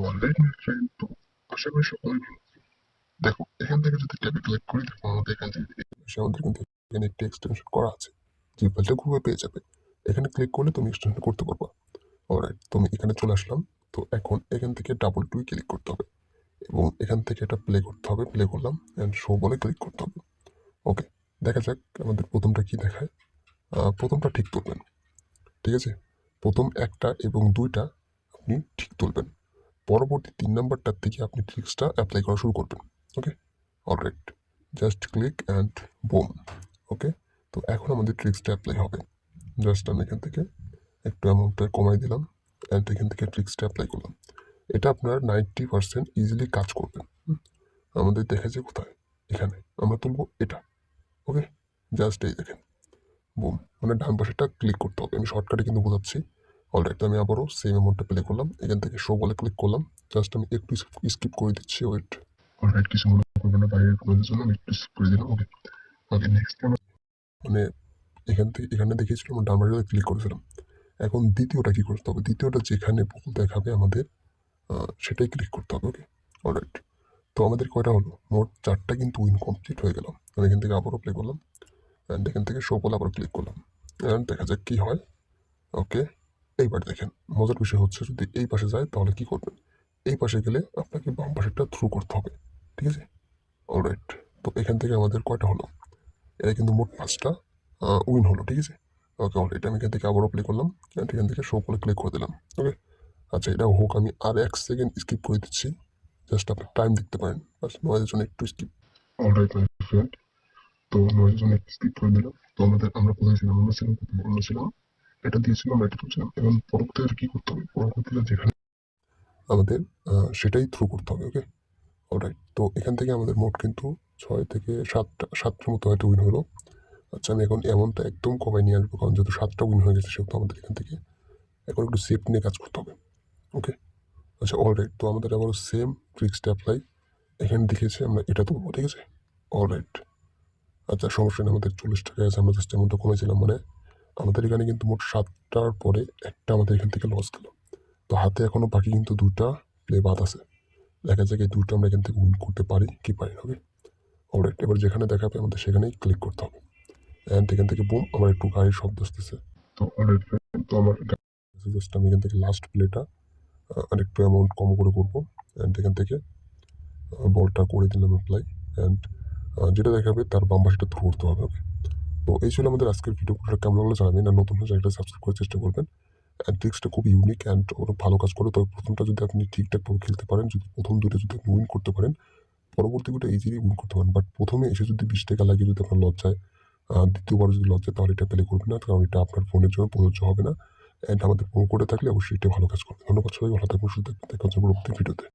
Already friend, তো আশা করি সকলেই ভালো। দেখো, এখান থেকে যদি ট্যাবে ক্লিক করি, দেখো আমাদের এখান থেকে আমাদের কিন্তু এখানে একটি এক্সটেনশন করা আছে। যে ফাইলটা গ্রুপে পেয়ে যাবে, এখানে ক্লিক করলে তুমি এক্সটেনশন করতে পারবা। অলরাইট, তুমি এখানে চলে আসলাম। তো এখন এখান থেকে ডাবল টুই ক্লিক করতে হবে এবং এখান থেকে এটা প্লে করতে হবে। প্লে করলাম অ্যান্ড শো বলে ক্লিক করতে হবে। ওকে, দেখা যাক আমাদের প্রথমটা কি দেখায়। প্রথমটা ঠিক তুলবেন, ঠিক আছে? প্রথম একটা এবং দুইটা আপনি ঠিক তুলবেন। পরবর্তী ৩ নাম্বারটার থেকে আপনি ট্রিক্সটা অ্যাপ্লাই করা শুরু করবেন। Okay, alright, just click and boom. Okay, তো এখন আমাদের ট্রিক্সটা অ্যাপ্লাই হবে। জাস্ট আমি এখান থেকে একটু অ্যামাউন্টটা কমাই দিলাম অ্যান্ড এখান থেকে ট্রিক্সটা অ্যাপ্লাই করলাম। এটা আপনার 90% ইজিলি কাজ করবেন। আমাদের দেখা যায় কোথায়, এখানে আমরা তুলবো এটা। ওকে, জাস্ট এই দেখেন, বুম, মানে ডান পাশেটা ক্লিক করতে হবে। আমি শর্টকাটে কিন্তু বোঝাচ্ছি। অলরাইট, আমি আবারও সেম অ্যামাউন্টটা প্লে করলাম, এখান থেকে শো বলে ক্লিক করলাম। জাস্ট আমি একটু স্কিপ করে দিচ্ছি, ওয়েট। অলরাইট, কিছু মনে করবেন না, বাইরের আপনাদের জন্য আমি একটু স্কিপ করে দিলাম। ওকে, ওকে, নেক্সট মানে এখান থেকে এখানে দেখিয়েছিলাম ডান পাশে ক্লিক করেছিলাম। এখন দ্বিতীয়টা কি করতে হবে, দ্বিতীয়টা যেখানে ভুল দেখাবে আমাদের সেটাই ক্লিক করতে হবে। ওকে, অলরাইট, তো আমাদের কয়টা হলো, মোট 4টা কিন্তু উইন কমপ্লিট হয়ে গেল। আমি এখান থেকে আবারও প্লে করলাম অ্যান্ড এখান থেকে শো বলে আবার ক্লিক করলাম অ্যান্ড দেখা যাক কী হয়। ওকে, এইবার দেখেন, মজার বিষয় হচ্ছে যদি এই পাশে যায় তাহলে কি করবেন, এই পাশে গেলে আপনাকে বাম পাশেরটা থ্রু করতে হবে। ঠিক আছে, অলরাইট, তো এখান থেকে আমাদের কয়টা হলো, এটা কিন্তু মোট 5টা উইন হলো। ঠিক আছে, ওকে, অলরেডি আমি এখান থেকে আবারও প্লে করলাম অ্যান্ড এখান থেকে শো করে ক্লিক করে দিলাম। ওকে, আচ্ছা, এটা হোক, আমি আর 1 সেকেন্ড স্কিপ করে দিচ্ছি। জাস্ট আপনি টাইম দেখতে পারেন, বাস নয়েজের জন্য একটু স্কিপ। অলরাইট মাই ফ্রেন্ড, তো নয়েজের জন্য একটু স্কিপ করে দিলাম। তো আমরা কোথায় ছিলাম, আমরা ছিলাম অন্য ছিলাম, এটা দিয়েছিলাম, আমরা এটা তুলছিলাম। এবং পরবর্তীতে কি করতে হবে, পরবর্তীতে যেখানে আমাদের সেটাই থ্রু করতে হবে। ওকে, অলরাইট, তো এখান থেকে আমাদের মোট কিন্তু 6 থেকে 7টার মতো হয়তো উইন হলো। আচ্ছা, আমি এখন এমনটা একদম কমাই নিয়ে আসবো, কারণ যেহেতু 7টা উইন হয়ে গেছে সেহেতু আমাদের এখান থেকে এখন একটু সেফ নিয়ে কাজ করতে হবে। ওকে, আচ্ছা, অলরাইট, তো আমাদের আবার সেম ট্রিক্সটা অ্যাপ্লাই এখানে দেখিয়েছে, আমরা এটা তুলবো। ঠিক আছে, অলরাইট, আচ্ছা, সমস্যা নেই, আমাদের 40 টাকা আছে, আমরা জাস্ট এমনটা কমেছিলাম। মানে আমাদের এখানে কিন্তু মোট 7টার পরে একটা আমাদের এখান থেকে লস গেল। তো হাতে এখনো বাকি কিন্তু 2টা প্লে বাদ আছে। দেখা যাক এই 2টা আমরা এখান থেকে উইন করতে পারি কি পারি। হবে, অলরাইট, এবার যেখানে দেখাবে আমাদের সেখানেই ক্লিক করতে হবে অ্যান্ড এখান থেকে বুম, আমার একটু গাড়ির শব্দ আসতেছে। তো অলরাইট, তো আমার জাস্ট আমি এখান থেকে লাস্ট প্লেটা আর একটু অ্যামাউন্ট কম করে করবো অ্যান্ড এখান থেকে বলটা করে দিলাম অ্যাপ্লাই অ্যান্ড যেটা দেখাবে তার বাম পাশে থ্রু করতে হবে। ওকে, তো এই ছিল আমাদের আজকের ভিডিওটা। কেমন লাগলো জানাবেন আর নতুন হয়ে একটা সাবস্ক্রাইব করার চেষ্টা করবেন। অ্যান্ড ট্রিক্সটা খুব ইউনিক অ্যান্ড ওরা ভালো কাজ করে। তবে প্রথমটা যদি আপনি ঠিকঠাকভাবে খেলতে পারেন, যদি প্রথম 2টা যদি আপনি উইন করতে পারেন, পরবর্তী 2টা ইজিলি উইন করতে পারেন। বাট প্রথমে এসে যদি 20 টাকা লাগে, যদি আপনার লজ্জায়, দ্বিতীয়বার যদি লজ্জায়, তাহলে এটা প্লে করবেন না, কারণ এটা আপনার ফোনের জন্য প্রযোজ্য হবে না। অ্যান্ড আমাদের প্রোমো কোডে থাকলে অবশ্যই এটা ভালো কাজ করবে। ধন্যবাদ সবাই, ভালো থাকবেন, সুস্থ থাকবেন, দেখা হচ্ছে পরবর্তী ভিডিওতে।